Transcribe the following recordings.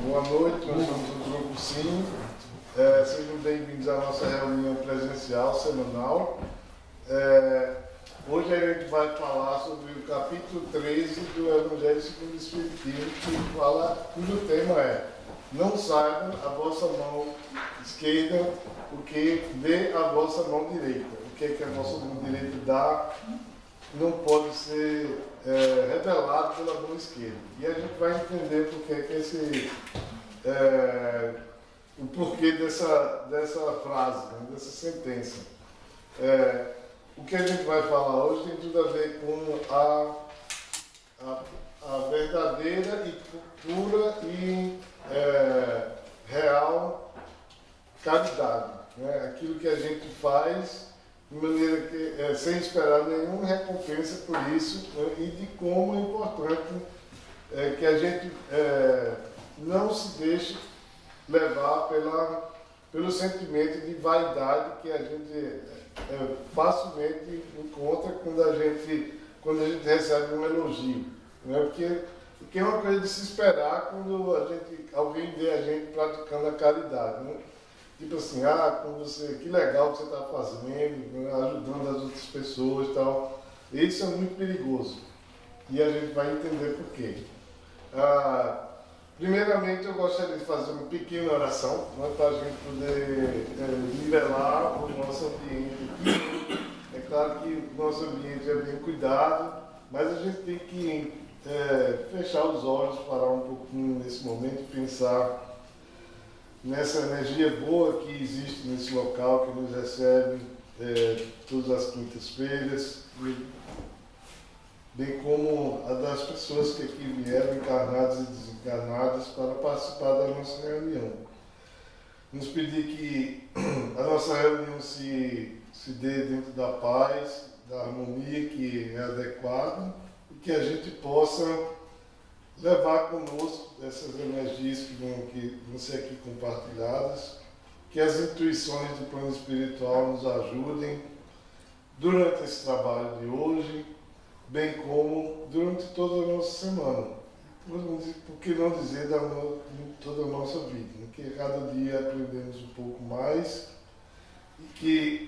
Boa noite, nós somos o Grupo Sim. Sejam bem-vindos à nossa reunião presencial semanal. Hoje a gente vai falar sobre o capítulo 13 do Evangelho segundo o Espiritismo, cujo tema é: não saibam a vossa mão esquerda o que vê a vossa mão direita. O que é que a vossa mão direita dá não pode ser revelado pela mão esquerda. E a gente vai entender o porquê dessa frase, né, dessa sentença. O que a gente vai falar hoje tem tudo a ver com a verdadeira e pura e real caridade, né? Aquilo que a gente faz de maneira que, sem esperar nenhuma recompensa por isso, né? E de como é importante que a gente não se deixe levar pelo sentimento de vaidade que a gente facilmente encontra quando a gente recebe um elogio, né? Porque é uma coisa de se esperar quando alguém vê a gente praticando a caridade, né? Tipo assim, que legal que você está fazendo, né? Ajudando as outras pessoas e tal. Isso é muito perigoso. E a gente vai entender por quê. Primeiramente, eu gostaria de fazer uma pequena oração, né, para a gente poder nivelar o nosso ambiente aqui. É claro que o nosso ambiente é bem cuidado, mas a gente tem que fechar os olhos, parar um pouquinho nesse momento e pensar nessa energia boa que existe nesse local, que nos recebe todas as quintas-feiras, bem como a das pessoas que aqui vieram, encarnadas e desencarnadas, para participar da nossa reunião. Nos pedir que a nossa reunião se dê dentro da paz, da harmonia que é adequada, e que a gente possa levar conosco essas energias que vão ser aqui compartilhadas, que as intuições do plano espiritual nos ajudem durante esse trabalho de hoje, bem como durante toda a nossa semana. Por que não dizer toda a nossa vida? Né? Que cada dia aprendemos um pouco mais e que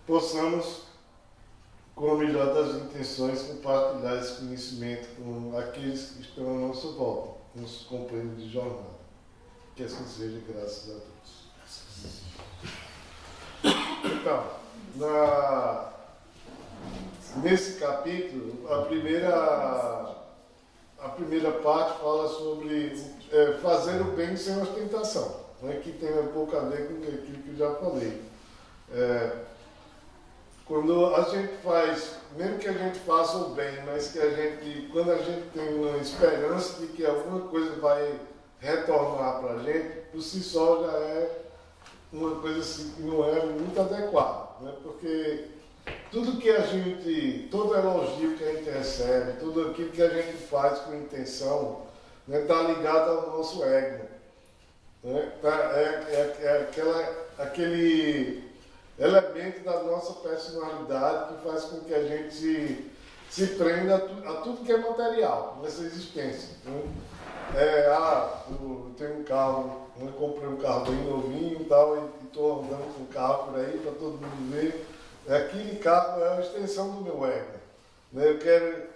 possamos, com a melhor das intenções, compartilhar esse conhecimento com aqueles que estão à nossa volta, nossos companheiros de jornada. Que assim seja, graças a Deus. Então, nesse capítulo, a primeira parte fala sobre fazer o bem sem ostentação, né, que tem um pouco a ver com aquilo que eu já falei. Quando a gente faz, mesmo que a gente faça o bem, mas quando a gente tem uma esperança de que alguma coisa vai retornar para a gente, por si só já é uma coisa assim que não é muito adequada, né? Porque todo elogio que a gente recebe, tudo aquilo que a gente faz com intenção, né, está ligado ao nosso ego. Né? Aquele elemento da nossa personalidade que faz com que a gente se prenda a tudo que é material nessa existência. Né? Eu tenho um carro, eu comprei um carro bem novinho e tal, e estou andando com o carro por aí para todo mundo ver. Aquele carro é a extensão do meu ego. Né?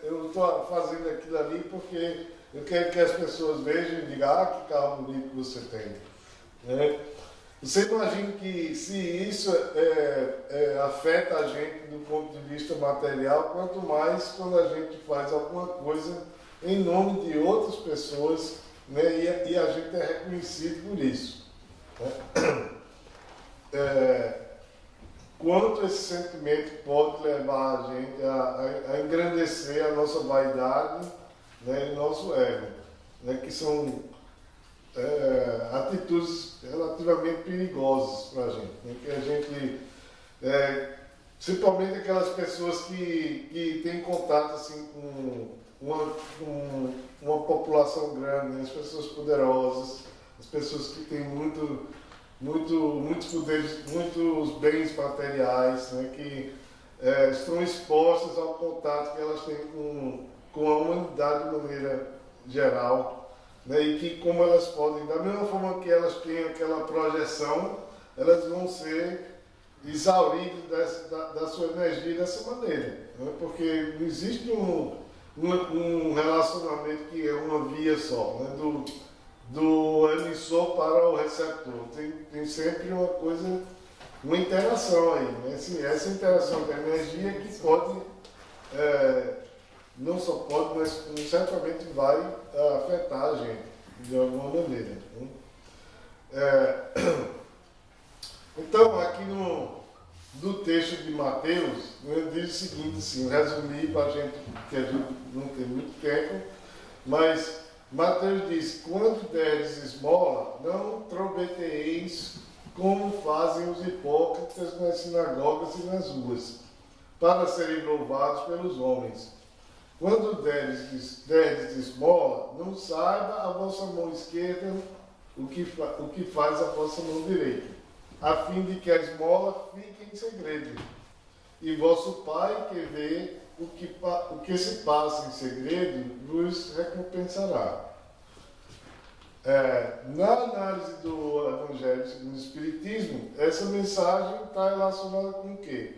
Eu estou fazendo aquilo ali porque eu quero que as pessoas vejam e digam: que carro bonito que você tem. Né? Você imagina que se isso afeta a gente do ponto de vista material, quanto mais quando a gente faz alguma coisa em nome de outras pessoas, né? E a gente é reconhecido por isso. Né? Quanto esse sentimento pode levar a gente a engrandecer a nossa vaidade, né, e o nosso ego, né, que são atitudes relativamente perigosas para a gente. Né, que a gente, principalmente aquelas pessoas que têm contato assim, com uma população grande, né, as pessoas poderosas, as pessoas que têm muitos poderes, muitos bens materiais, né, que estão expostas ao contato que elas têm com a humanidade de maneira geral, né? E que como elas podem, da mesma forma que elas têm aquela projeção, elas vão ser exauridas da sua energia dessa maneira, né? Porque não existe um relacionamento que é uma via só, né? Do emissor para o receptor. Tem sempre uma coisa, uma interação aí, né? Essa interação da energia que pode, não só pode, mas certamente vai afetar a gente de alguma maneira, né? Então, aqui do texto de Mateus, diz o seguinte, assim, resumir para a gente, que a gente não tem muito tempo, mas Mateus diz: quando deres esmola, não trombeteis como fazem os hipócritas nas sinagogas e nas ruas, para serem louvados pelos homens. Quando deres esmola, não saiba a vossa mão esquerda o que faz a vossa mão direita, a fim de que a esmola fique em segredo. E vosso Pai, que vê o que se passa em segredo, vos recompensará. Na análise do Evangelho segundo o Espiritismo, essa mensagem está relacionada com o quê?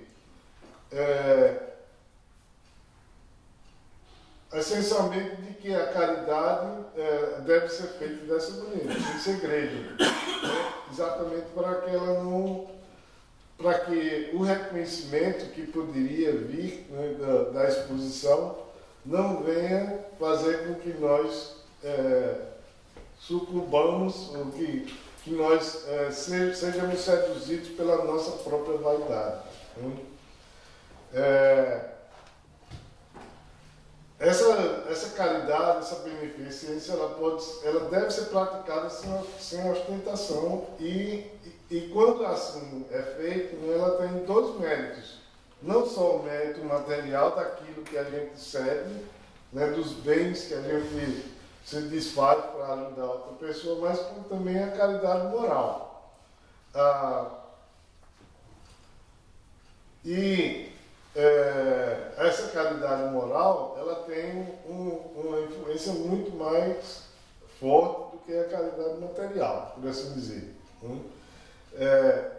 Essencialmente de que a caridade deve ser feita dessa maneira, em segredo, né? Exatamente para que ela não, para que o reconhecimento que poderia vir, né, da exposição não venha fazer com que nós sucumbamos, ou que nós sejamos seduzidos pela nossa própria vaidade, né? Essa caridade, essa beneficência, ela deve ser praticada sem ostentação e quando assim é feito, ela tem dois méritos. Não só o mérito material daquilo que a gente cede, né, dos bens que a gente se desfaz para ajudar outra pessoa, mas como também a caridade moral. Essa caridade moral, ela tem uma influência muito mais forte do que a caridade material, por assim dizer.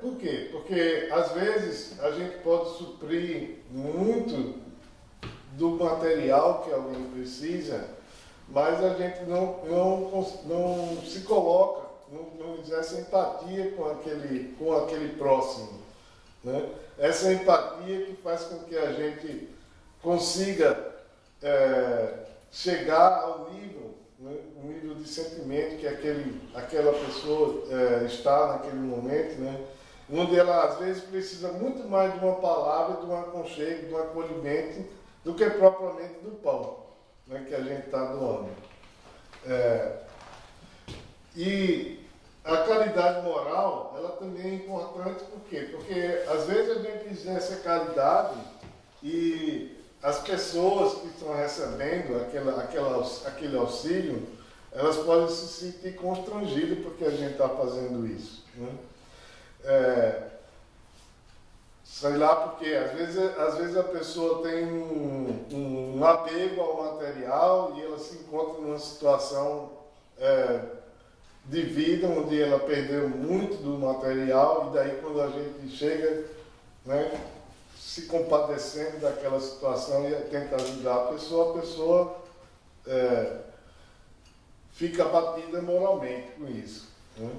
Por quê? Porque, às vezes, a gente pode suprir muito do material que alguém precisa, mas a gente não se coloca, não exerce empatia com aquele próximo, né? Essa empatia que faz com que a gente consiga chegar ao nível, né, um nível de sentimento que aquela pessoa está naquele momento, né, onde ela às vezes precisa muito mais de uma palavra, de um aconchego, de um acolhimento, do que propriamente do pão, né, que a gente está doando. E a caridade moral, ela também é importante, por quê? Porque às vezes a gente exerce a caridade e as pessoas que estão recebendo aquele auxílio, elas podem se sentir constrangidas porque a gente está fazendo isso, né? Sei lá, porque às vezes a pessoa tem um apego ao material e ela se encontra numa situação de vida onde ela perdeu muito do material, e daí quando a gente chega, né, se compadecendo daquela situação e tenta ajudar a pessoa fica abatida moralmente com isso, né?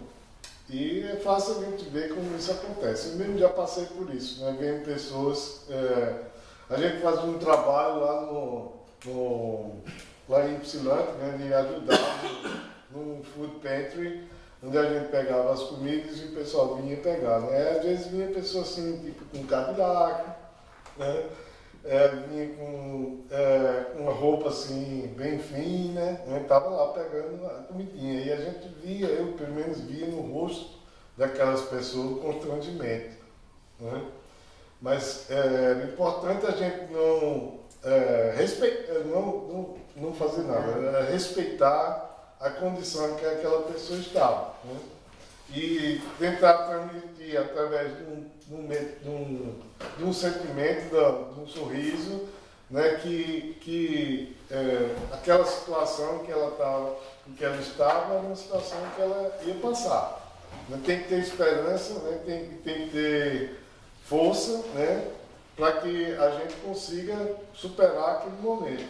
E é fácil a gente ver como isso acontece. Eu mesmo já passei por isso, né? Vendo pessoas... a gente faz um trabalho lá em Ypsilândia, né, de ajudar num food pantry, onde a gente pegava as comidas e o pessoal vinha pegar, né? Às vezes vinha pessoa assim, tipo com Cadillac, né? Vinha com uma roupa assim, bem fina, né? Estava lá pegando a comidinha. E a gente via, eu pelo menos via no rosto daquelas pessoas o constrangimento, né? Mas é importante a gente não fazer nada, respeitar a condição que aquela pessoa estava, né? E tentar transmitir através de um sentimento, de um sorriso, né, aquela situação em que ela estava era uma situação que ela ia passar. Né? Tem que ter esperança, né? Tem que ter força, né? Para que a gente consiga superar aquele momento.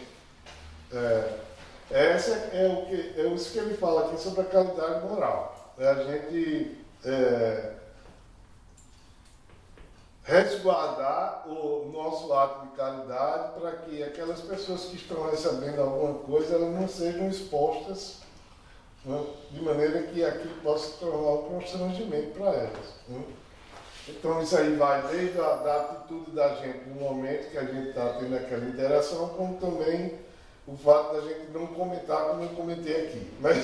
Essa é isso que ele fala aqui sobre a qualidade moral. A gente resguardar o nosso ato de caridade para que aquelas pessoas que estão recebendo alguma coisa elas não sejam expostas, né, de maneira que aquilo possa se tornar um constrangimento para elas. Né? Então isso aí vai desde da atitude da gente no momento que a gente está tendo aquela interação, como também o fato da gente não comentar como eu comentei aqui. Mas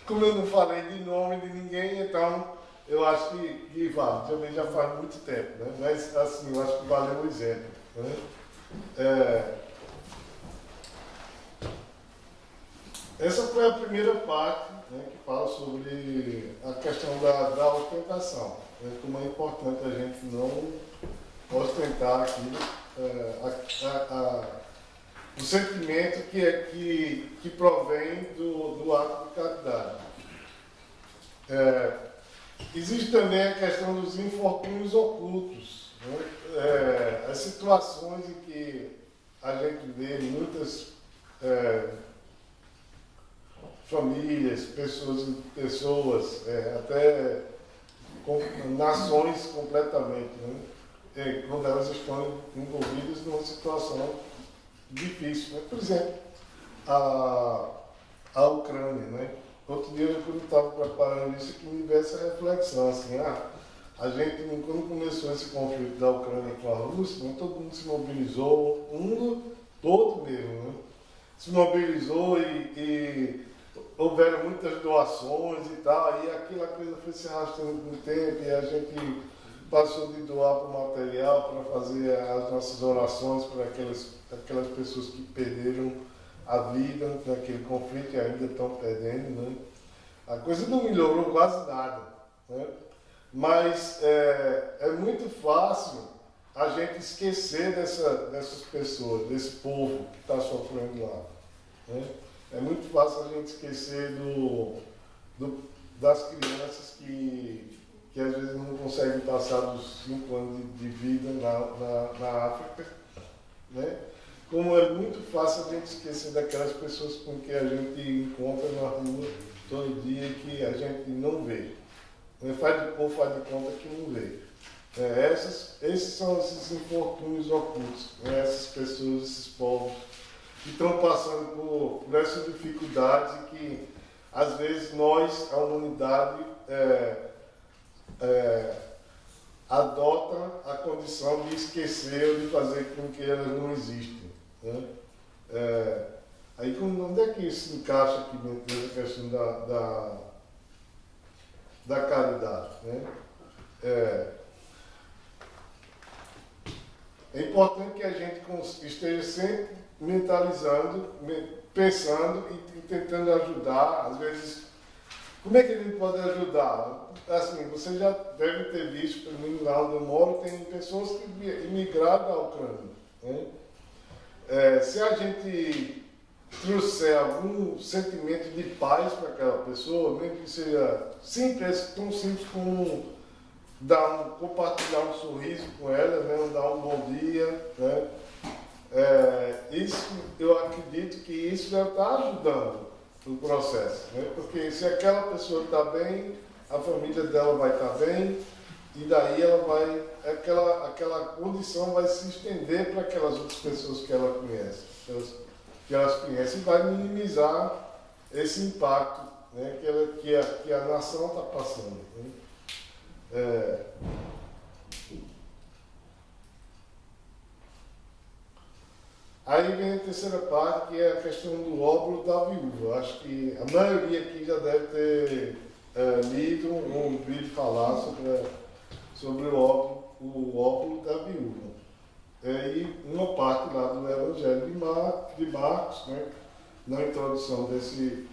como eu não falei de nome de ninguém, então eu acho que vale, também já faz muito tempo, né? Mas assim, eu acho que valeu o exemplo. Né? Essa foi a primeira parte, né, que fala sobre a questão da ostentação. Né? Como é importante a gente não ostentar aqui o sentimento que provém do ato de caridade. Existe também a questão dos infortúnios ocultos, né? As situações em que a gente vê muitas famílias, pessoas até nações completamente, né? Quando elas estão envolvidas numa situação difícil. Né? Por exemplo, a Ucrânia, né? Outro dia, quando eu estava preparando isso, que me veio essa reflexão, assim, a gente, quando começou esse conflito da Ucrânia com a Rússia, né, todo mundo se mobilizou, o mundo todo mesmo, né? Se mobilizou e houveram muitas doações e tal, aí aquela coisa foi se arrastando com o tempo e a gente passou de doar para o material para fazer as nossas orações para aquelas pessoas que perderam a vida naquele conflito e ainda estão perdendo, né? A coisa não melhorou quase nada, né? Mas é muito fácil a gente esquecer dessas pessoas, desse povo que está sofrendo lá, né? É muito fácil a gente esquecer das crianças que às vezes não conseguem passar dos 5 anos de vida na África, né? Como é muito fácil a gente esquecer daquelas pessoas com que a gente encontra na rua todo dia e que a gente não vê. Ou faz de conta que não vê. Esses são esses infortúnios ocultos, né? Essas pessoas, esses povos que estão passando por essas dificuldades e que, às vezes, nós, a humanidade, adota a condição de esquecer ou de fazer com que elas não existem. Né? Aí, onde é que isso se encaixa aqui dentro da questão da caridade? Né? É importante que a gente esteja sempre mentalizando, pensando e tentando ajudar. Às vezes, como é que a gente pode ajudar? Assim, você já deve ter visto, pelo menos lá onde eu moro, tem pessoas que imigraram da Ucrânia. Né? Se a gente trouxer algum sentimento de paz para aquela pessoa, mesmo que seja simples, tão simples como compartilhar um sorriso com ela, né? Dar um bom dia, né? Isso, eu acredito que isso já está ajudando o processo, né? Porque se aquela pessoa está bem, a família dela vai estar bem, e daí ela vai, aquela condição vai se estender para aquelas outras pessoas que ela conhece, que elas conhecem, e vai minimizar esse impacto, né, que a nação está passando. Né? Aí vem a terceira parte, que é a questão do óbolo da viúva. Acho que a maioria aqui já deve ter lido ou ouvido falar sobre o óbolo da viúva. E uma parte lá do Evangelho de Marcos, né, na introdução desse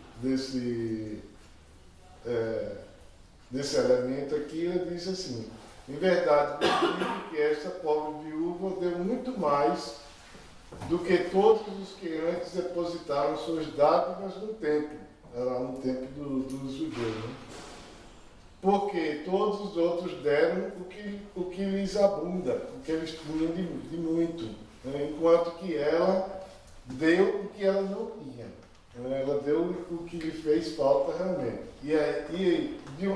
elemento aqui, ele diz assim: em verdade, eu digo que esta pobre viúva deu muito mais do que todos os que antes depositaram suas dádivas no templo, lá no templo dos judeus. Né? Porque todos os outros deram o que lhes abunda, o que eles tinham de muito, né? Enquanto que ela deu o que ela não tinha. Ela deu o que lhe fez falta realmente.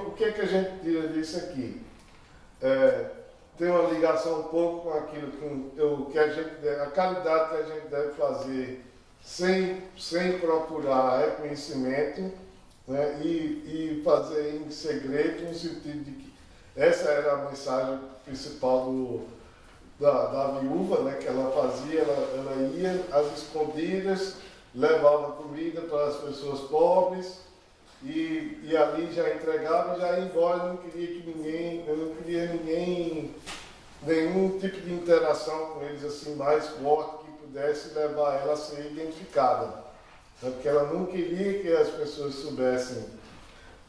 O que é que a gente tira disso aqui? Tem uma ligação um pouco com aquilo que a caridade que a gente deve fazer sem procurar reconhecimento, né? E fazer em segredo, no sentido de que essa era a mensagem principal da viúva, né? Que ela fazia, ela ia às escondidas, levava comida para as pessoas pobres e ali já entregava e já ia embora. Eu não queria nenhum tipo de interação com eles assim mais forte que pudesse levar ela a ser identificada. Porque ela não queria que as pessoas soubessem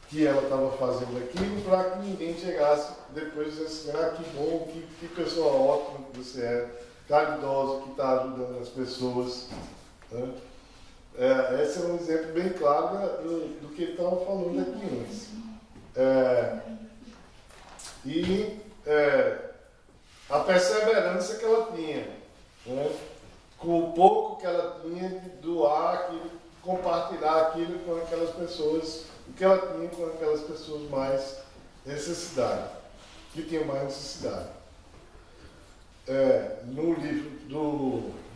que ela estava fazendo aquilo, para que ninguém chegasse depois e dissesse assim: ah, que bom, que pessoa ótima que você é, caridosa, que está ajudando as pessoas. Né? Esse é um exemplo bem claro do que ele estava falando aqui antes. A perseverança que ela tinha, né? Com o pouco que ela tinha de doar aquilo, compartilhar aquilo com aquelas pessoas, o que ela tinha com aquelas pessoas mais necessidade, que tinham mais necessidade. No livro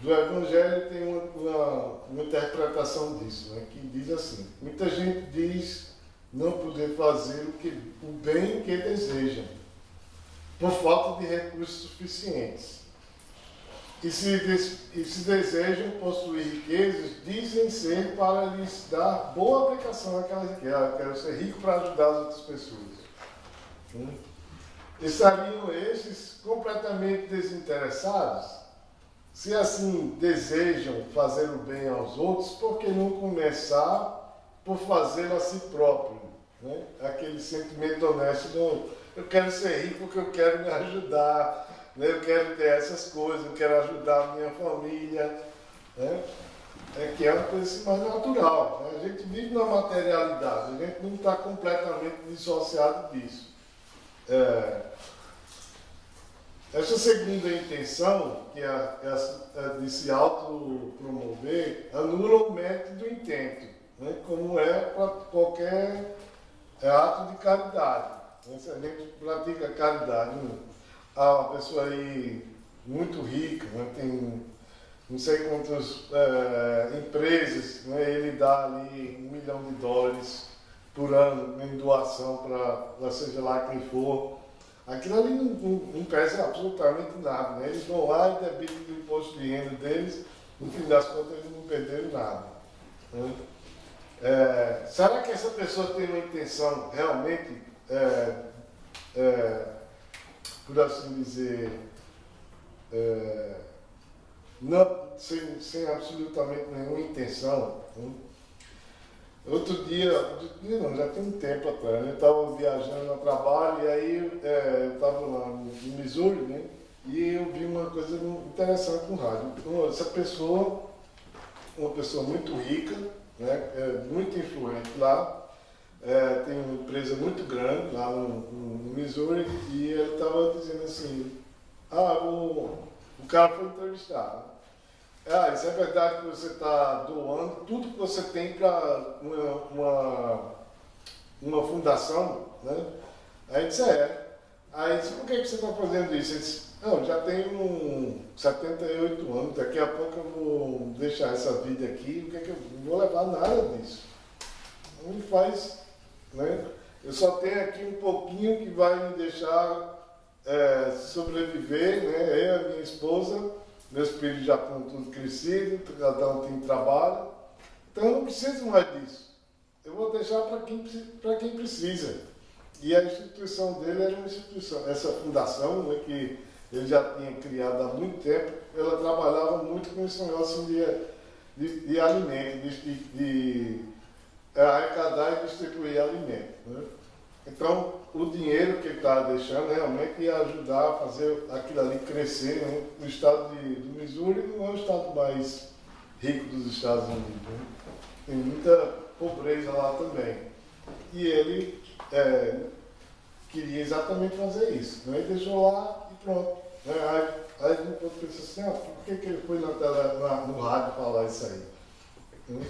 do Evangelho tem uma interpretação disso, né, que diz assim: muita gente diz não poder fazer o bem que desejam, por falta de recursos suficientes. E se desejam possuir riquezas, dizem ser para lhes dar boa aplicação àquela riqueza. Eu quero ser rico para ajudar as outras pessoas. Estariam estes completamente desinteressados? Se assim desejam fazer o bem aos outros, por que não começar por fazê-lo a si próprio? Né? Aquele sentimento honesto: não, eu quero ser rico porque eu quero me ajudar. Eu quero ter essas coisas, eu quero ajudar a minha família. Né? Que é uma coisa assim mais natural. Né? A gente vive na materialidade, a gente não está completamente dissociado disso. Essa segunda intenção, que é de se autopromover, anula o mérito do intento, né? Como é para qualquer ato de caridade. Se a gente pratica caridade, uma pessoa aí muito rica, né? Tem não sei quantas empresas, né? Ele dá ali $1 milhão por ano em doação para seja lá quem for. Aquilo ali não pesa absolutamente nada, né? Eles vão lá e debitam o imposto de renda deles, no fim das contas eles não perderam nada. Né? Será que essa pessoa tem uma intenção realmente, por assim dizer, não, sem absolutamente nenhuma intenção? Né? Outro dia não, já tem um tempo atrás, eu estava viajando no trabalho e aí eu estava lá no Missouri, né? E eu vi uma coisa interessante no rádio. Então, essa pessoa, uma pessoa muito rica, né? Muito influente lá, tem uma empresa muito grande lá no Missouri, e ele estava dizendo assim: o cara foi entrevistado. Isso é verdade que você está doando tudo que você tem para uma fundação, né? Aí disse: Aí disse: por que você está fazendo isso? Ele disse: não, já tenho 78 anos, daqui a pouco eu vou deixar essa vida aqui, o que é que eu não vou levar nada disso? Não me faz, né? Eu só tenho aqui um pouquinho que vai me deixar sobreviver, né? Eu e a minha esposa. Meus filhos já estão tudo crescidos, cada um tem trabalho, então eu não preciso mais disso. Eu vou deixar para quem precisa. E a instituição dele era uma instituição, essa fundação, né, que ele já tinha criado há muito tempo, ela trabalhava muito com esse negócio de alimento, de arrecadar e distribuir alimento. Né? Então, o dinheiro que ele estava deixando realmente ia ajudar a fazer aquilo ali crescer, né? O estado do Missouri não é o estado mais rico dos Estados Unidos, né? Tem muita pobreza lá também. E ele queria exatamente fazer isso, né? Ele deixou lá e pronto. Né? Aí a gente pensa assim, por que ele foi no rádio falar isso aí? Né?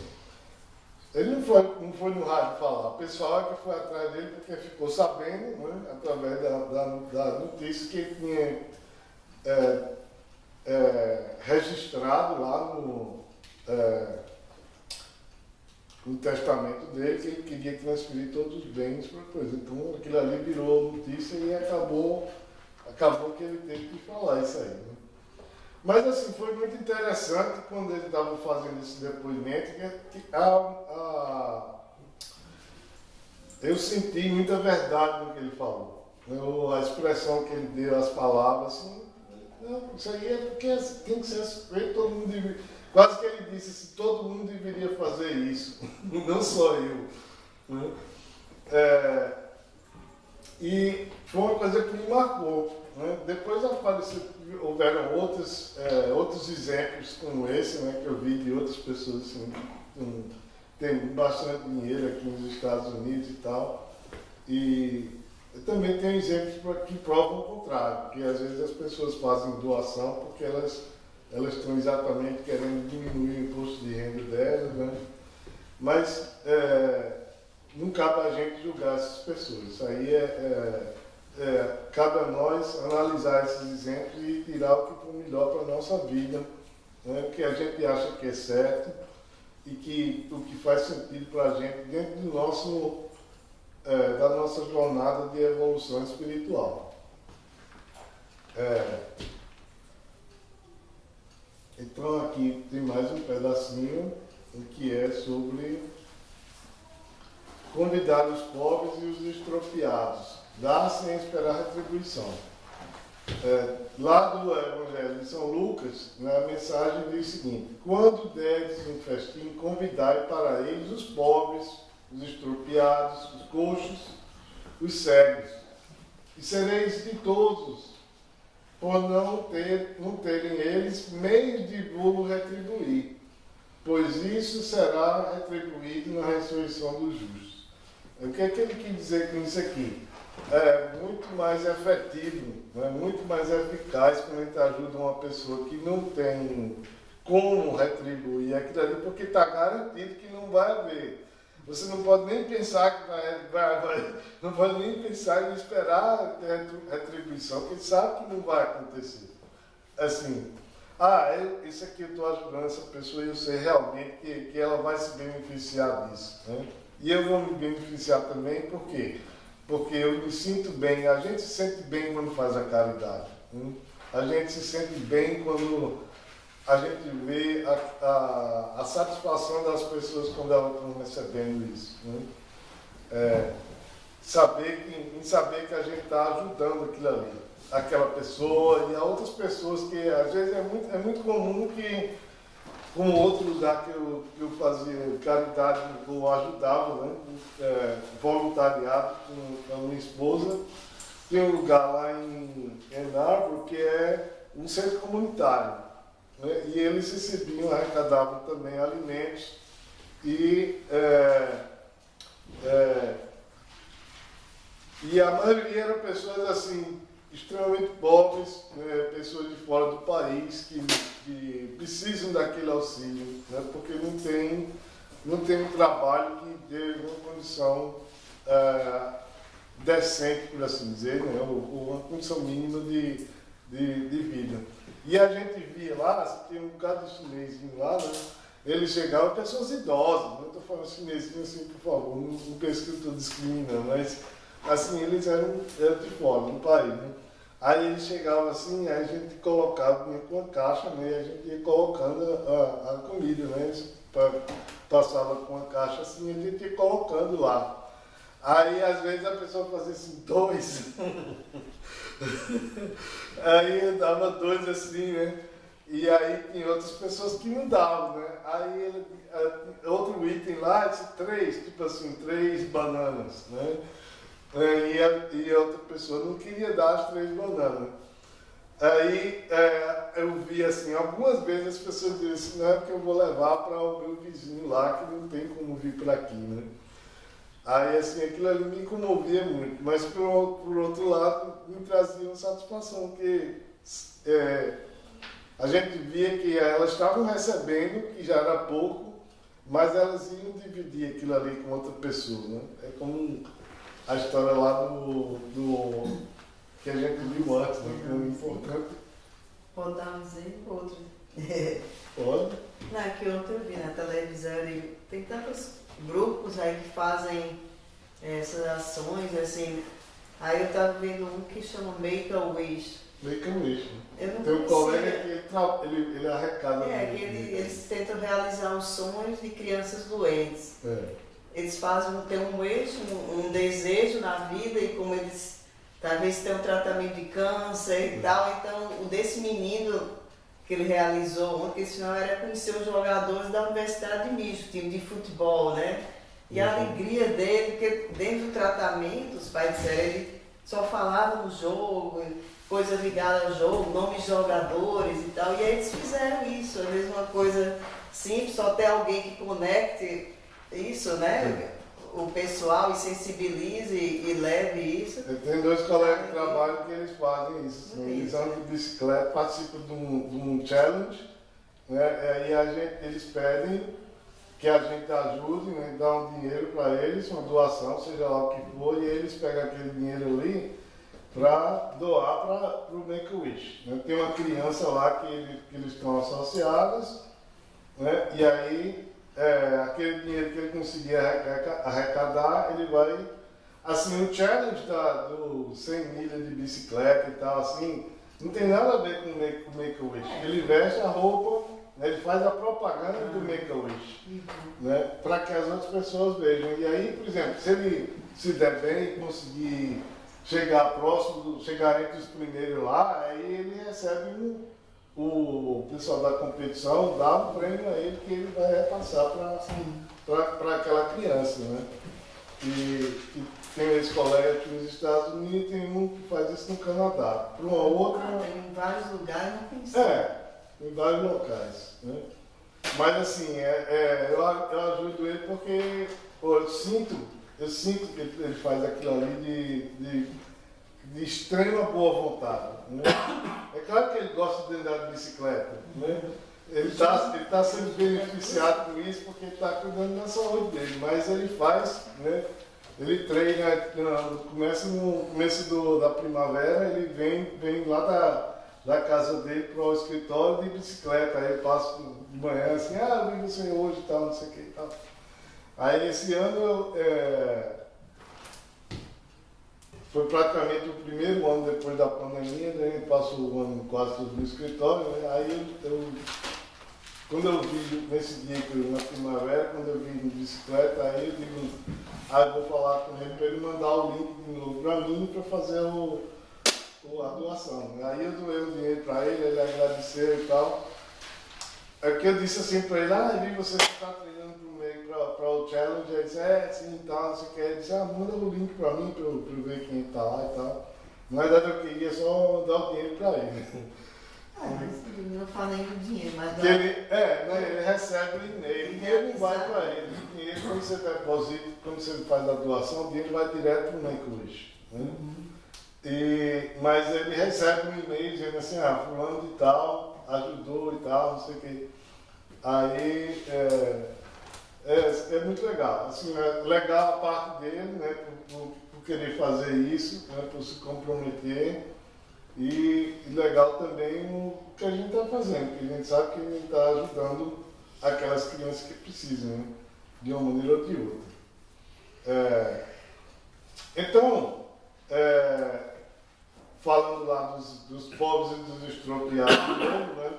Ele não foi no rádio falar, o pessoal é que foi atrás dele porque ficou sabendo, né, através da notícia que ele tinha registrado lá no testamento dele que ele queria transferir todos os bens para coisa. Então aquilo ali virou notícia e acabou que ele teve que falar isso aí. Né? Mas assim, foi muito interessante quando ele estava fazendo esse depoimento, eu senti muita verdade no que ele falou. A expressão que ele deu, as palavras, assim, não, isso aí é porque tem que ser feito, todo mundo deveria. Quase que ele disse assim, todo mundo deveria fazer isso, não só eu. Né? E foi uma coisa que me marcou. Né? Depois houveram outros exemplos como esse, né, que eu vi de outras pessoas assim, que têm bastante dinheiro aqui nos Estados Unidos e tal. E eu também tenho exemplos que provam o contrário, porque às vezes as pessoas fazem doação porque elas estão exatamente querendo diminuir o imposto de renda delas, né? Mas não cabe a gente julgar essas pessoas. Isso aí cabe a nós analisar esses exemplos e tirar o que for melhor para a nossa vida, né? O que a gente acha que é certo e o que faz sentido para a gente dentro da nossa jornada de evolução espiritual. Então aqui tem mais um pedacinho que é sobre convidar os pobres e os estropiados, dar sem esperar retribuição. Lá do Evangelho de São Lucas, a mensagem diz o seguinte: quando deres um festim, convidai para eles os pobres, os estropiados, os coxos, os cegos, e sereis ditosos, por não terem eles meios de vos retribuir, pois isso será retribuído na ressurreição dos justos. O que é que ele quer dizer com isso aqui? É muito mais efetivo, muito mais eficaz quando a gente ajuda uma pessoa que não tem como retribuir aquilo ali, porque está garantido que não vai haver. Você não pode nem pensar que não pode nem pensar em esperar ter retribuição, porque sabe que não vai acontecer. Assim, isso aqui eu estou ajudando essa pessoa e eu sei realmente que ela vai se beneficiar disso. Né? E eu vou me beneficiar também, por quê? Porque eu me sinto bem, a gente se sente bem quando faz a caridade. Né? A gente se sente bem quando a gente vê a satisfação das pessoas quando elas estão recebendo isso. Né? Saber que a gente está ajudando aquilo ali, aquela pessoa e a outras pessoas que às vezes é muito comum que, como outro lugar que eu fazia caridade ou ajudava, né? Voluntariado com a minha esposa, tem um lugar lá em Ann Arbor que é um centro comunitário. Né? E eles recebiam, arrecadavam também alimentos e a maioria eram pessoas assim, extremamente pobres, né? Pessoas de fora do país que precisam daquele auxílio, né? Porque não tem um trabalho que dê uma condição decente, por assim dizer, né? Ou uma condição mínima de vida. E a gente via lá, tinha um bocado de chinesinho lá, né? Eles chegavam, pessoas idosas, não estou falando chinesinho assim, por favor, não pense que eu estou discriminando, mas assim, eles eram de fora, do país, né? Aí eles chegavam assim, aí a gente colocava com uma caixa, né? E a gente ia colocando a comida, né? Passava com uma caixa assim, a gente ia colocando lá. Aí às vezes a pessoa fazia assim, 2. Aí eu dava 2 assim, né? E aí tinha outras pessoas que não davam, né? Aí outro item lá, disse 3, tipo assim, 3 bananas, né? e a outra pessoa não queria dar as 3 bananas. Aí eu vi assim, algumas vezes as pessoas diziam assim, não é porque eu vou levar para o meu vizinho lá que não tem como vir para aqui, né? Aí assim, aquilo ali me comovia muito, mas por outro lado me trazia uma satisfação, porque a gente via que elas estavam recebendo, que já era pouco, mas elas iam dividir aquilo ali com outra pessoa, né? É como a história lá do que a gente viu antes, né? Que é importante. Pode dar um exemplo, outro. Pode? Não, que ontem eu vi na televisão, tem tantos grupos aí que fazem essas ações, assim. Aí eu estava vendo um que chama Make a Wish. Make a Wish. Eu não tem um conhecia. colega que ele arrecada. Que eles tentam realizar os sonhos de crianças doentes. Eles têm um wish, um desejo na vida, e como eles talvez tenham um tratamento de câncer e tal, então o desse menino que ele realizou ontem, esse final era conhecer os jogadores da Universidade de Michigan, time de futebol, né? E a alegria dele, porque dentro do tratamento, os pais disseram, ele só falava no jogo, coisas ligadas ao jogo, nomes de jogadores e tal, e aí eles fizeram isso, às vezes uma coisa simples, só ter alguém que conecte isso, né? O pessoal e sensibilize e leve isso. Eu tenho 2 colegas de trabalho que eles fazem isso. Assim, eles andam de bicicleta, participam de um challenge, né? E eles pedem que a gente ajude, né? Dá um dinheiro para eles, uma doação, seja lá o que for, e eles pegam aquele dinheiro ali para doar para o Make-A-Wish. Né? Tem uma criança lá que eles estão associados, né? E aí aquele dinheiro que ele conseguir arrecadar, ele vai, assim, o challenge do 100 milhas de bicicleta e tal, assim, não tem nada a ver com o Make-A-Wish. Ele veste a roupa, né, ele faz a propaganda do Make-A-Wish, né, para que as outras pessoas vejam. E aí, por exemplo, se ele se der bem e conseguir chegar próximo, chegar entre os primeiros lá, aí ele recebe o pessoal da competição dá um prêmio a ele que ele vai repassar para aquela criança, né? E tem esse colega aqui nos Estados Unidos e tem um que faz isso no Canadá. Para uma outra. Tem em vários lugares, não conheci. Em vários locais, né? Mas assim, eu ajudo ele porque eu sinto que ele faz aquilo ali de extrema boa vontade, né? É claro que ele gosta de andar de bicicleta, né? Ele tá sendo beneficiado com isso porque ele está cuidando da saúde dele, mas ele faz, né? Ele treina, no começo da primavera, ele vem lá da casa dele para o escritório de bicicleta, aí ele passa de manhã assim, eu vi você hoje e tal, não sei o que e tal. Aí esse ano foi praticamente o primeiro ano depois da pandemia, daí ele passou o ano quase todo no escritório, né? Aí quando eu vi nesse dia na primavera, quando eu vi de bicicleta, aí eu digo, eu vou falar com ele para ele mandar o link de novo para mim para fazer a doação. Aí eu doei o dinheiro para ele agradeceu e tal. Aí que eu disse assim para ele, vi você está treinando para o challenge, ele disse, sim, tal, não sei o que. Ele disse, manda o link para mim para eu ver quem está lá e tal. Na verdade eu queria só dar o dinheiro para ele. Não falo nem do dinheiro, mas ele recebe o e-mail, o dinheiro não vai para ele. O dinheiro, quando você deposita, quando você faz a doação, o dinheiro vai direto para o Make-A-Wish. Né? Mas ele recebe um e-mail dizendo assim, fulano de tal, ajudou e tal, não sei o que. Aí é muito legal. Assim, é legal a parte dele, né, por querer fazer isso, né, por se comprometer. E legal também o que a gente está fazendo, porque a gente sabe que a gente está ajudando aquelas crianças que precisam, né, de uma maneira ou de outra. Então, falando lá dos pobres e dos expropriados do mundo, né?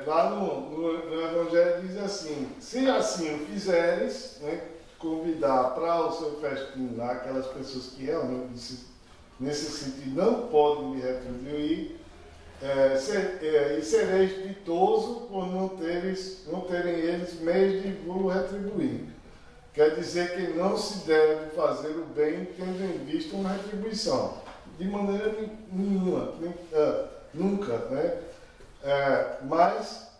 Lá no Evangelho diz assim, se assim o fizeres, né, convidar para o seu festim lá aquelas pessoas que realmente necessitam e não podem me retribuir, e sereis ditoso por não terem eles meios de vos retribuir. quer dizer que não se deve fazer o bem tendo em vista uma retribuição. De maneira nenhuma, nunca, né? Mas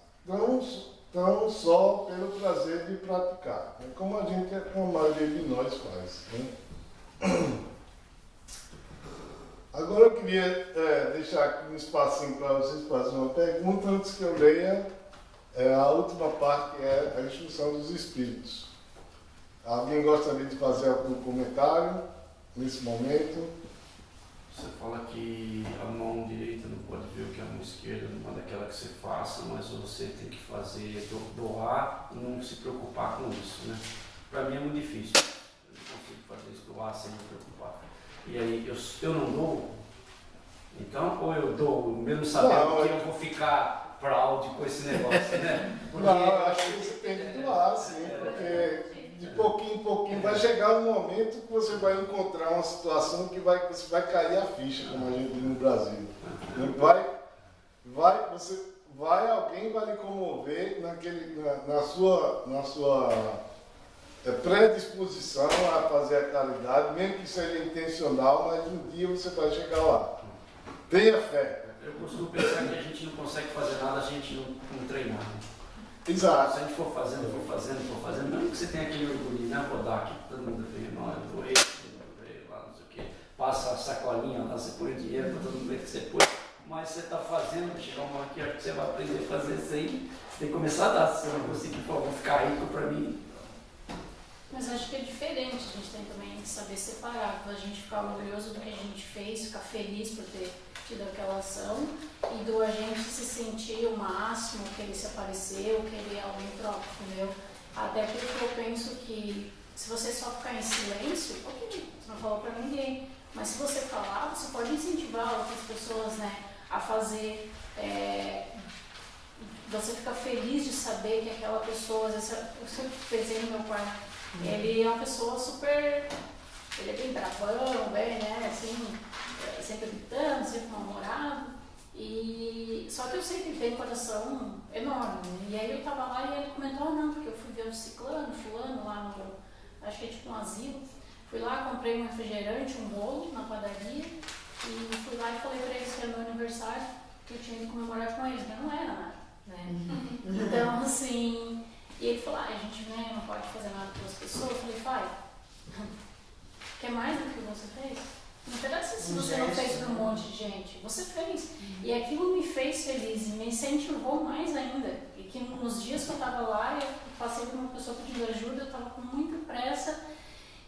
tão só pelo prazer de praticar, né? Como a maioria de nós faz, né? Agora eu queria deixar aqui um espacinho para vocês fazerem uma pergunta antes que eu leia a última parte, que é a instrução dos Espíritos. Alguém gostaria de fazer algum comentário nesse momento? Você fala que a mão direita não pode ver o que a mão esquerda não manda aquela que você faça, mas você tem que fazer, doar e não se preocupar com isso, né? Para mim é muito difícil. Eu não consigo fazer isso, doar sem me preocupar. E aí, eu não dou? Então, ou eu dou, mesmo sabendo que eu vou ficar proud com esse negócio, né? Porque não, eu acho que você tem que doar, sim, porque de pouquinho em pouquinho vai chegar um momento que você vai encontrar uma situação que você vai cair a ficha, como a gente diz no Brasil. Alguém vai lhe comover na sua predisposição a fazer a caridade, mesmo que seja intencional, mas um dia você vai chegar lá. Tenha fé. Eu costumo pensar que a gente não consegue fazer nada, a gente não treinar. Né? Exato. Se a gente for fazendo, mesmo que você tenha aquele orgulho, né? Vou dar aqui, todo mundo vê, não, eu doei lá, não sei o quê, passa a sacolinha lá, você põe o dinheiro para todo mundo ver que você põe, mas você está fazendo, vai chegar uma hora que você vai aprender a fazer isso aí, você tem que começar a dar, se você não conseguir, pô, vou ficar rico para mim. Mas acho que é diferente, a gente tem também que saber separar, a gente ficar orgulhoso do que a gente fez, ficar feliz por ter tido aquela ação, e do a gente se sentir o máximo, querer se aparecer, querer algo em troca, entendeu? Até porque eu penso que se você só ficar em silêncio, ok, você não falou pra ninguém, mas se você falar, você pode incentivar outras pessoas, né, a fazer, você fica feliz de saber que aquela pessoa, às vezes eu sempre pensei no meu pai, ele é uma pessoa super, ele é bem bravão, bem, né, assim, sempre gritando, sempre mal-humorado, e só que eu sei que ele tem um coração enorme, né? E aí eu tava lá e ele comentou, não, porque eu fui ver um fulano lá no, acho que é tipo um asilo, fui lá, comprei um refrigerante, um bolo na padaria, e fui lá e falei pra eles que era meu aniversário, que eu tinha que comemorar com eles, mas não era nada, né? Então, assim, e ele falou, a gente, né, não pode fazer nada pelas pessoas. Eu falei, pai, quer mais do que você fez? Não interessa se você não fez para um monte de gente, você fez. E aquilo me fez feliz e me incentivou mais ainda. E que nos dias que eu estava lá, eu passei por uma pessoa pedindo ajuda, eu estava com muita pressa.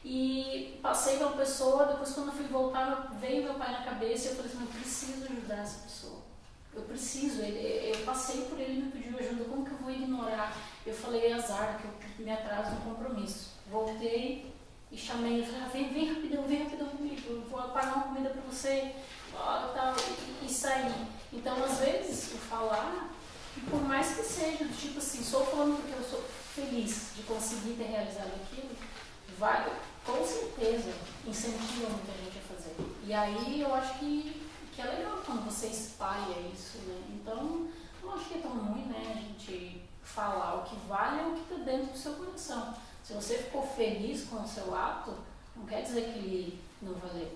E passei pela pessoa, depois quando eu fui voltar, veio meu pai na cabeça e eu falei assim, eu preciso ajudar essa pessoa. Eu preciso, eu passei por ele e me pediu ajuda, como que eu vou ignorar? Eu falei, azar, que eu me atraso no compromisso. Voltei e chamei, ele falei, vem rapidão comigo, eu vou pagar uma comida pra você, tal, e saí. Então, às vezes, o falar, por mais que seja, tipo assim, sou falando porque eu sou feliz de conseguir ter realizado aquilo, vai, com certeza, incentiva muita gente a fazer. E aí, eu acho que é legal quando você espalha isso, né? Então, não acho que é tão ruim, né, a gente falar. O que vale é o que está dentro do seu coração. Se você ficou feliz com o seu ato, não quer dizer que ele não valeu.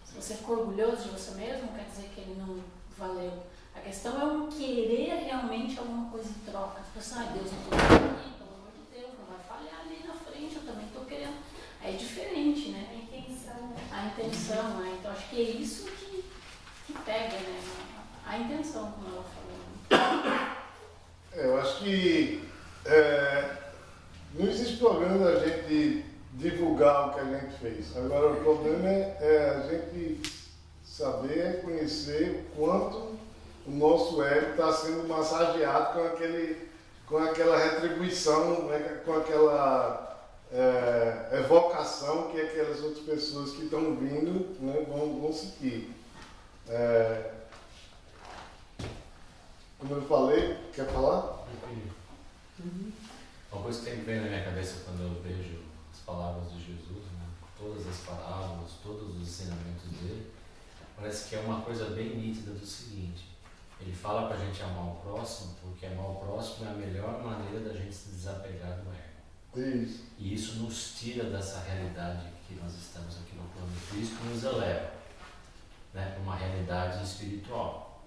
Se você ficou orgulhoso de você mesmo, não quer dizer que ele não valeu. A questão é o querer realmente alguma coisa em troca. Tipo assim, Deus, eu estou aqui, pelo amor de Deus, não vai falhar ali na frente, eu também estou querendo. Aí é diferente, né? A intenção, né? Então acho que é isso que pega, né? A intenção, como ela falou. Eu acho que não existe problema da gente divulgar o que a gente fez. Agora, o problema é a gente saber reconhecer o quanto o nosso ego está sendo massageado com aquela retribuição, né, com aquela evocação que aquelas outras pessoas que estão vindo, né, vão seguir. Como eu falei, quer falar? Uma coisa que tem que vir na minha cabeça quando eu vejo as palavras de Jesus, né? Todas as parábolas, todos os ensinamentos dele, parece que é uma coisa bem nítida do seguinte: ele fala para a gente amar o próximo, porque amar o próximo é a melhor maneira da gente se desapegar do ego. Isso. E isso nos tira dessa realidade que nós estamos aqui no plano físico e nos eleva, né, para uma realidade espiritual.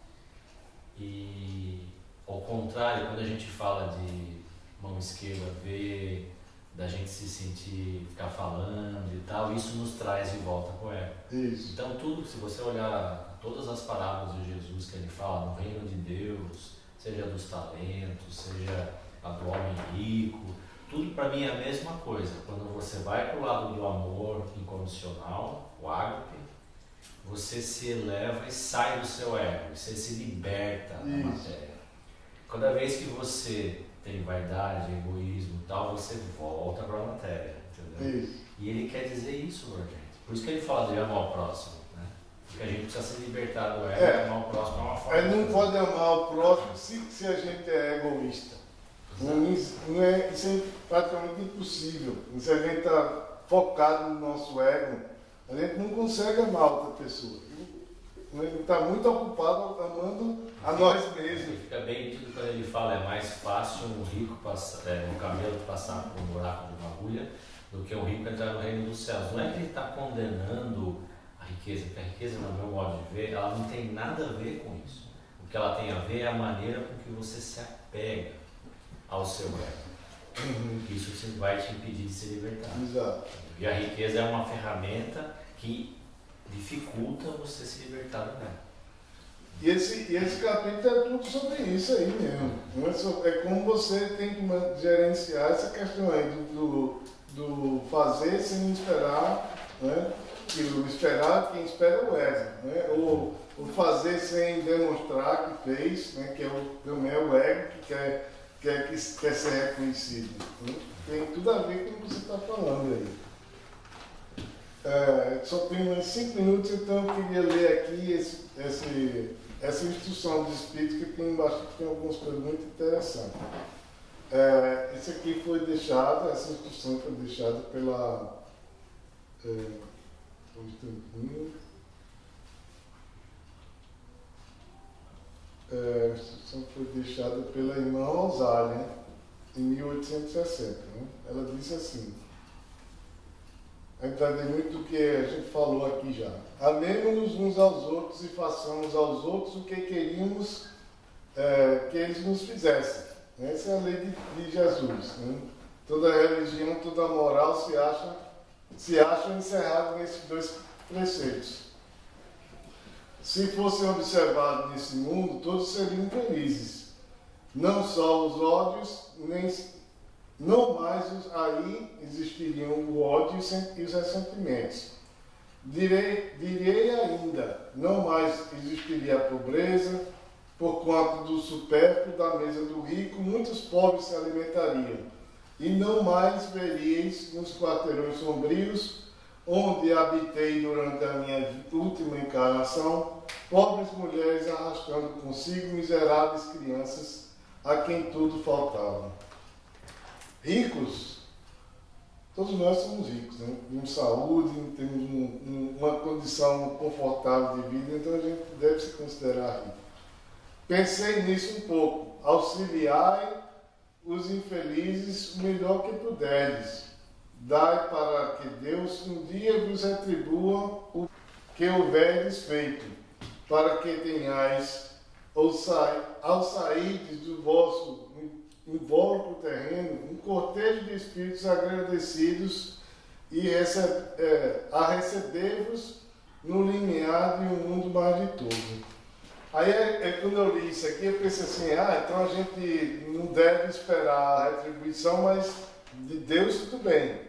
E ao contrário, quando a gente fala de mão esquerda, ver, da gente se sentir, ficar falando e tal, isso nos traz de volta para o ego. Isso. Então tudo, se você olhar todas as parábolas de Jesus que ele fala no reino de Deus, seja dos talentos, seja a do homem rico, tudo para mim é a mesma coisa. Quando você vai para o lado do amor incondicional, o ágape, você se eleva e sai do seu ego, você se liberta da matéria. Cada vez que você tem vaidade, egoísmo e tal, você volta para a matéria, entendeu? Isso. E ele quer dizer isso pra gente. Por isso que ele fala de amar o próximo, né? Porque a gente precisa se libertar do ego e amar o próximo é uma forma. Ele não pode amar o próximo se a gente é egoísta. Não é, isso é praticamente impossível. Se a gente está focado no nosso ego, a gente não consegue amar outra pessoa. Ele está muito ocupado amando a nós mesmos. Fica bem nítido quando ele fala, é mais fácil um rico um camelo passar por um buraco de uma agulha do que um rico entrar no reino dos céus. Não é que ele está condenando a riqueza, porque a riqueza, no meu modo de ver, ela não tem nada a ver com isso. O que ela tem a ver é a maneira com que você se apega ao seu ego. Isso vai te impedir de se libertar. Exato. E a riqueza é uma ferramenta que dificulta você se libertar do ego. E esse capítulo é tudo sobre isso aí mesmo. É como você tem que gerenciar essa questão aí do fazer sem esperar, né? E o esperar, quem espera é o ego, né? O fazer sem demonstrar que fez, né? Que também é o ego que quer ser reconhecido. Né? Tem tudo a ver com o que você está falando aí. Só tenho mais 5 minutos, então eu queria ler aqui essa instrução do Espírito, que tem algumas coisas muito interessantes. Essa instrução foi deixada pela. A instrução foi deixada pela irmã Rosália, em 1860. Né? Ela disse assim. A gente vai ver muito do que a gente falou aqui já. Amemos-nos uns aos outros e façamos aos outros o que queríamos que eles nos fizessem. Essa é a lei de Jesus. Né? Toda religião, toda moral se acham encerradas nesses 2 preceitos. Se fossem observados nesse mundo, todos seriam felizes. Não só os ódios, não mais aí existiriam o ódio e os ressentimentos. Direi ainda, não mais existiria a pobreza, por conta do supérfluo da mesa do rico, muitos pobres se alimentariam. E não mais veríeis nos quarteirões sombrios, onde habitei durante a minha última encarnação, pobres mulheres arrastando consigo miseráveis crianças, a quem tudo faltava. Ricos, todos nós somos ricos, né? Temos saúde, temos uma condição confortável de vida, então a gente deve se considerar rico. Pensei nisso um pouco. Auxiliai os infelizes o melhor que puderes. Dai para que Deus um dia vos retribua o que houveres feito, para que tenhais, ao sairdes do vosso invólucro terreno, um cortejo de espíritos agradecidos e a receber-vos no limiar de um mundo mais ditoso. Aí, quando eu li isso aqui, eu pensei assim, então a gente não deve esperar a retribuição, mas de Deus tudo bem.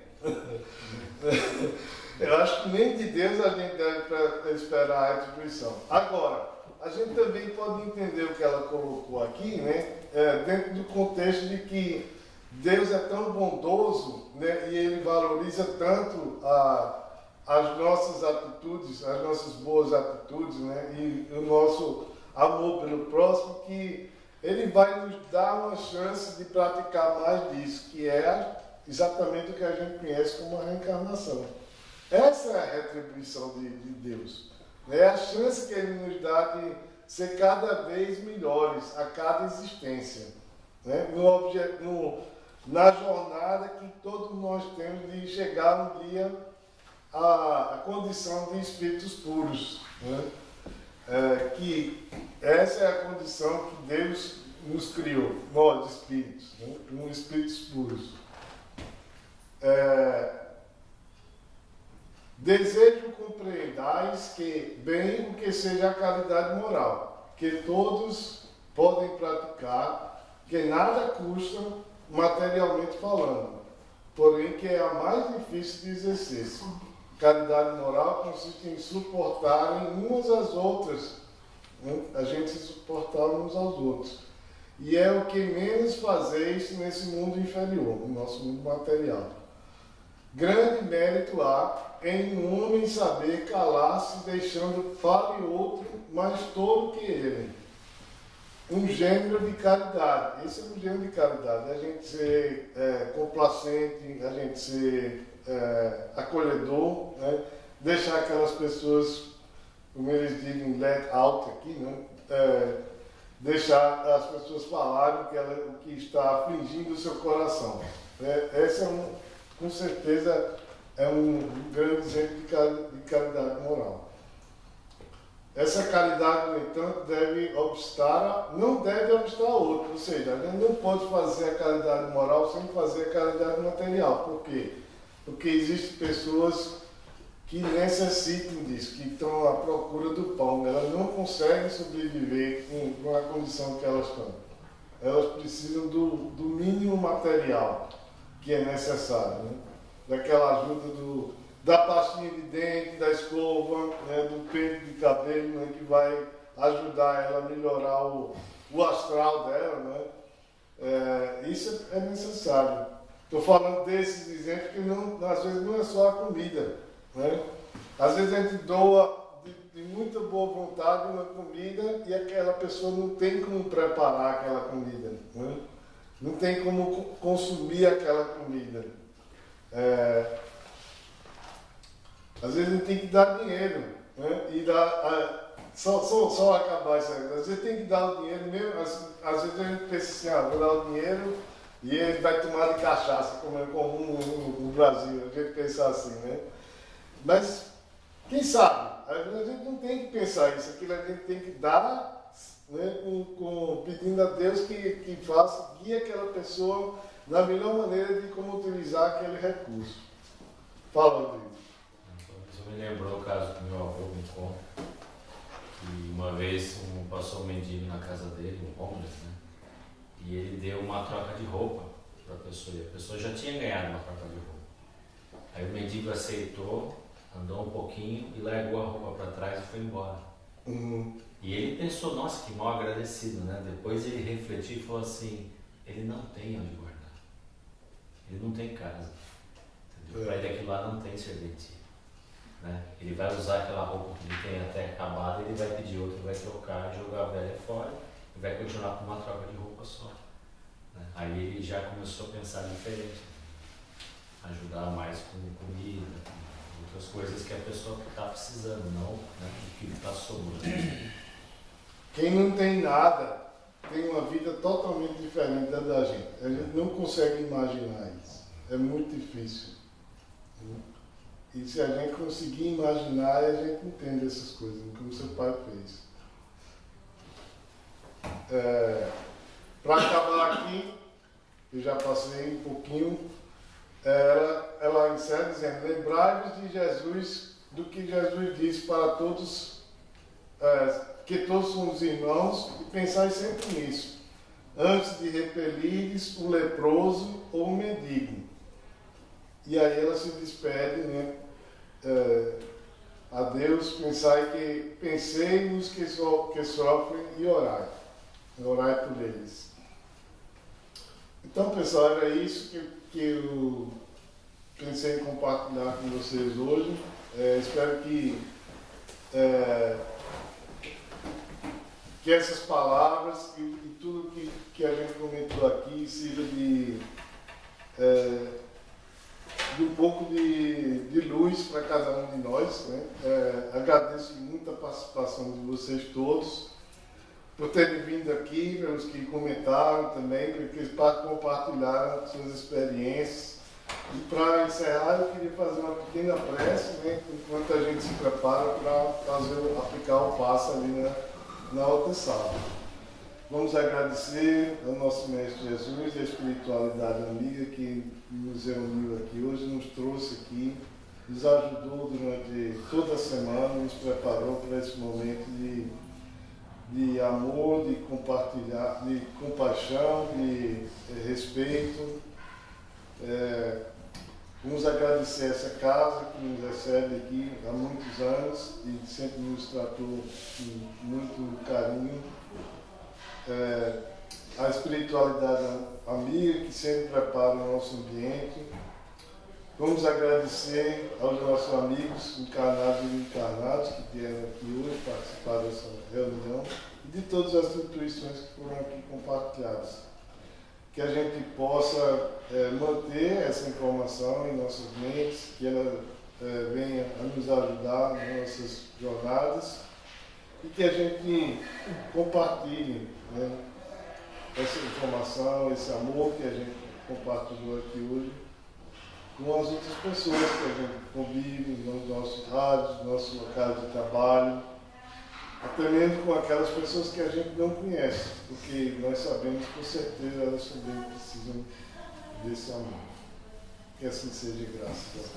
Eu acho que nem de Deus a gente deve esperar a retribuição. Agora, a gente também pode entender o que ela colocou aqui, né? Dentro do contexto de que Deus é tão bondoso, né? E Ele valoriza tanto as nossas atitudes, as nossas boas atitudes, né? E o nosso amor pelo próximo, que Ele vai nos dar uma chance de praticar mais disso, que é exatamente o que a gente conhece como a reencarnação. Essa é a retribuição de Deus. É a chance que Ele nos dá de ser cada vez melhores a cada existência. Né? na jornada que todos nós temos de chegar um dia à condição de espíritos puros, né? Que essa é a condição que Deus nos criou, nós espíritos, né? Espíritos puros. Desejo compreendais que bem o que seja a caridade moral, que todos podem praticar, que nada custa materialmente falando, porém que é a mais difícil de exercer. Caridade moral consiste em suportarem umas às outras, né? A gente se suportar uns aos outros. E é o que menos fazeis nesse mundo inferior, no nosso mundo material. Grande mérito há em um homem saber calar-se, deixando fale outro, mais tolo que ele. Um gênero de caridade. Esse é um gênero de caridade. A gente ser complacente, a gente ser acolhedor, né? Deixar aquelas pessoas, como eles dizem, let out aqui, né? Deixar as pessoas falarem o que está afligindo o seu coração. Essa com certeza é um grande exemplo de caridade moral. Essa caridade, no entanto, não deve obstar a outra. Ou seja, a gente não pode fazer a caridade moral sem fazer a caridade material. Por quê? Porque existem pessoas que necessitam disso, que estão à procura do pão. Elas não conseguem sobreviver com a condição que elas estão. Elas precisam do mínimo material que é necessário, né? Daquela ajuda da pastinha de dente, da escova, né? Do pente de cabelo, né? Que vai ajudar ela a melhorar o astral dela, né? Isso é necessário. Estou falando desses exemplos que às vezes não é só a comida, né? Às vezes a gente doa de muita boa vontade uma comida e aquela pessoa não tem como preparar aquela comida, né? Não tem como consumir aquela comida. Às vezes a gente tem que dar dinheiro, né? E só acabar isso aí. Às vezes tem que dar o dinheiro mesmo. Às vezes a gente pensa assim, vou dar o dinheiro e ele vai tomar de cachaça, como é comum no Brasil. A gente pensa assim, né? Mas quem sabe? A gente não tem que pensar isso. Aquilo a gente tem que dar, né? Pedindo a Deus que guie aquela pessoa da melhor maneira de como utilizar aquele recurso. Fala, Rodrigo. Isso me lembrou o caso que meu avô me conta, que uma vez passou um mendigo na casa dele, um homeless, né? E ele deu uma troca de roupa para a pessoa, e a pessoa já tinha ganhado uma troca de roupa. Aí o mendigo aceitou, andou um pouquinho e largou a roupa para trás e foi embora. E ele pensou, nossa, que mal agradecido, né? Depois ele refletiu e falou assim, ele não tem onde guardar. Ele não tem casa. Para ele aquilo lá não tem serventia, né? Ele vai usar aquela roupa que ele tem até acabada, ele vai pedir outra, vai trocar, jogar a velha fora e vai continuar com uma troca de roupa só, né? Aí ele já começou a pensar diferente, ajudar mais com comida, com outras coisas que a pessoa está precisando, não, né, o que está sobrando. Quem não tem nada tem uma vida totalmente diferente da gente. A gente não consegue imaginar isso. É muito difícil. E se a gente conseguir imaginar, a gente entende essas coisas, como seu pai fez. Para acabar aqui, eu já passei um pouquinho, ela encerra dizendo, lembrai-vos de Jesus, do que Jesus disse para todos, que todos somos irmãos, e pensai sempre nisso, antes de repelires o leproso ou o mendigo. E aí ela se despede, né? A Deus, pensei nos que sofrem e orai por eles. Então, pessoal, era isso que eu pensei em compartilhar com vocês hoje. Espero que essas palavras e tudo que a gente comentou aqui sirva de um pouco de luz para cada um de nós, né? Agradeço muito a participação de vocês todos por terem vindo aqui, pelos que comentaram também, porque compartilharam suas experiências. E para encerrar, eu queria fazer uma pequena prece, né, enquanto a gente se prepara para aplicar o passo ali na outra sala. Vamos agradecer ao nosso Mestre Jesus e à espiritualidade amiga que nos reuniu aqui hoje, nos trouxe aqui, nos ajudou durante toda a semana, nos preparou para esse momento de amor, de compartilhar, de compaixão, de respeito. Vamos agradecer essa casa que nos recebe aqui há muitos anos e sempre nos tratou com muito carinho. A espiritualidade amiga que sempre prepara o nosso ambiente. Vamos agradecer aos nossos amigos encarnados e encarnados que vieram aqui hoje participar dessa reunião e de todas as instituições que foram aqui compartilhadas. Que a gente possa manter essa informação em nossas mentes, que ela venha a nos ajudar nas nossas jornadas e que a gente compartilhe, né, essa informação, esse amor que a gente compartilhou aqui hoje com as outras pessoas que a gente convive nos nossos rádios, nos nossos locais de trabalho, até mesmo com aquelas pessoas que a gente não conhece, porque nós sabemos com certeza elas também precisam desse amor. Que assim seja, graças a Deus.